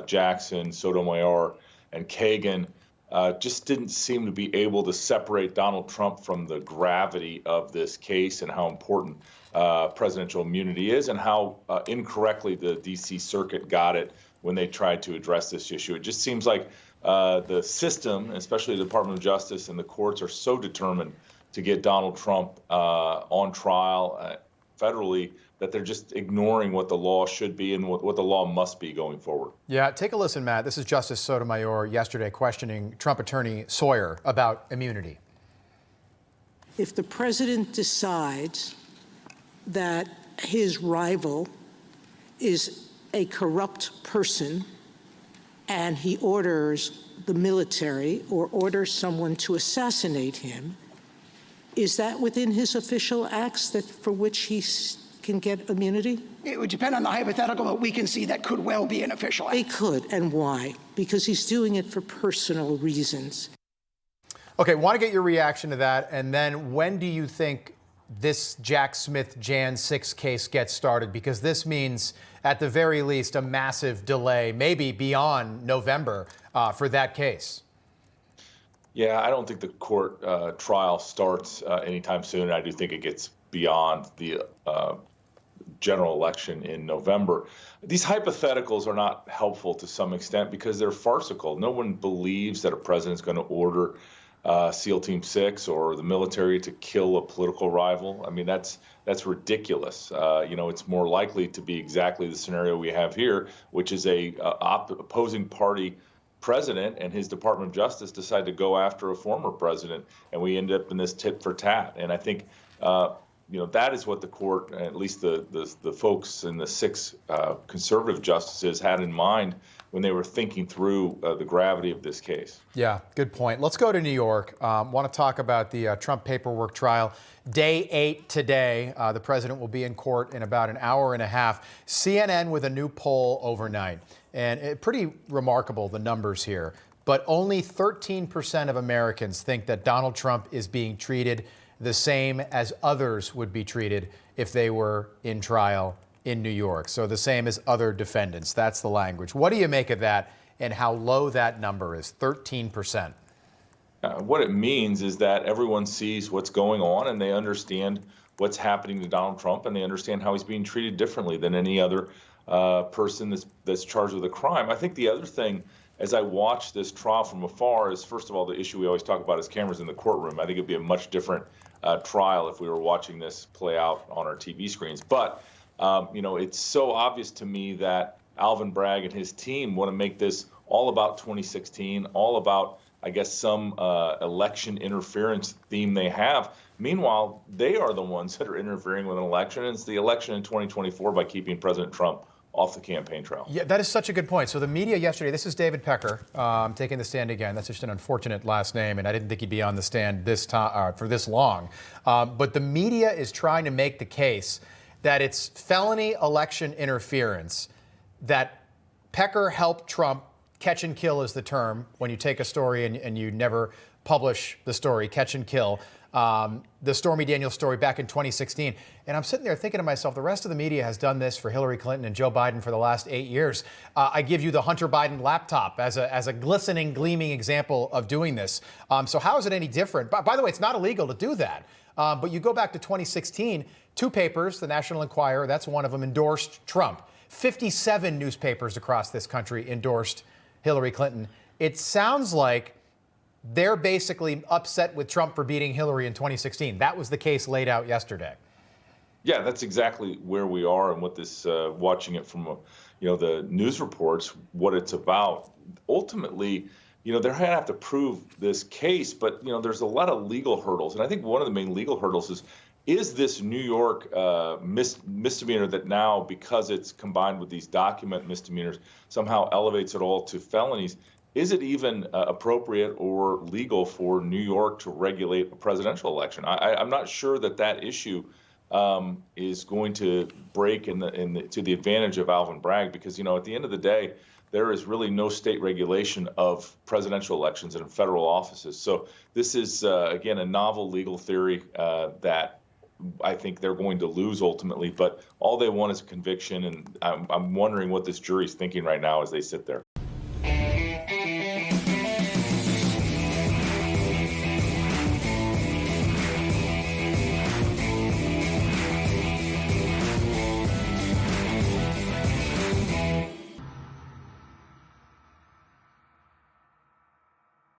Jackson, Sotomayor, and Kagan just didn't seem to be able to separate Donald Trump from the gravity of this case and how important presidential immunity is and how incorrectly the D.C. Circuit got it when they tried to address this issue. It just seems like the system, especially the Department of Justice and the courts, are so determined to get Donald Trump on trial federally that they're just ignoring what the law should be and what the law must be going forward. Yeah, take a listen, Matt. This is Justice Sotomayor yesterday questioning Trump attorney Sawyer about immunity. If the president decides that his rival is a corrupt person and he orders the military or orders someone to assassinate him, is that within his official acts that for which he can get immunity? It would depend on the hypothetical, but we can see that could well be an official act. It could, and why? Because he's doing it for personal reasons. Okay, want to get your reaction to that, and then when do you think this Jack Smith Jan 6 case gets started? Because this means, at the very least, a massive delay, maybe beyond November, for that case. Yeah, I don't think the court trial starts anytime soon. I do think it gets beyond the general election in November. These hypotheticals are not helpful to some extent because they're farcical. No one believes that a president's going to order SEAL Team 6 or the military to kill a political rival. I mean, that's ridiculous. It's more likely to be exactly the scenario we have here, which is a opposing party president and his Department of Justice decide to go after a former president, and we end up in this tit for tat. And I think that is what the court, at least the folks in the 6 conservative justices, had in mind when they were thinking through the gravity of this case. Yeah, good point. Let's go to New York. Want to talk about the Trump paperwork trial. Day 8 today. The president will be in court in about an hour and a half. CNN with a new poll overnight. And pretty remarkable, the numbers here. But only 13% of Americans think that Donald Trump is being treated the same as others would be treated if they were in trial in New York. So the same as other defendants. That's the language. What do you make of that and how low that number is, 13%? What it means is that everyone sees what's going on and they understand what's happening to Donald Trump and they understand how he's being treated differently than any other person that's charged with a crime. I think the other thing, as I watch this trial from afar, is first of all, the issue we always talk about is cameras in the courtroom. I think it'd be a much different trial if we were watching this play out on our TV screens. But, it's so obvious to me that Alvin Bragg and his team want to make this all about 2016, all about, I guess, some election interference theme they have. Meanwhile, they are the ones that are interfering with an election. And it's the election in 2024 by keeping President Trump off the campaign trail. Yeah, that is such a good point. So the media yesterday, this is David Pecker taking the stand again. That's just an unfortunate last name, and I didn't think he'd be on the stand this time for this long. But the media is trying to make the case that it's felony election interference, that Pecker helped Trump. Catch and kill is the term when you take a story and you never publish the story, catch and kill. The Stormy Daniels story back in 2016. And I'm sitting there thinking to myself, the rest of the media has done this for Hillary Clinton and Joe Biden for the last 8 years. I give you the Hunter Biden laptop as a glistening, gleaming example of doing this. So how is it any different? By the way, it's not illegal to do that. But you go back to 2016, 2 papers, the National Enquirer, that's one of them, endorsed Trump. 57 newspapers across this country endorsed Hillary Clinton. It sounds like they're basically upset with Trump for beating Hillary in 2016. That was the case laid out yesterday. Yeah, that's exactly where we are, and what this, watching it from, the news reports, what it's about. Ultimately, they're going to have to prove this case, but, there's a lot of legal hurdles. And I think one of the main legal hurdles is this New York misdemeanor that now, because it's combined with these document misdemeanors, somehow elevates it all to felonies. Is it even appropriate or legal for New York to regulate a presidential election? I'm not sure that issue is going to break to the advantage of Alvin Bragg, because, at the end of the day, there is really no state regulation of presidential elections and federal offices. So this is, again, a novel legal theory that I think they're going to lose ultimately. But all they want is a conviction, and I'm wondering what this jury's thinking right now as they sit there.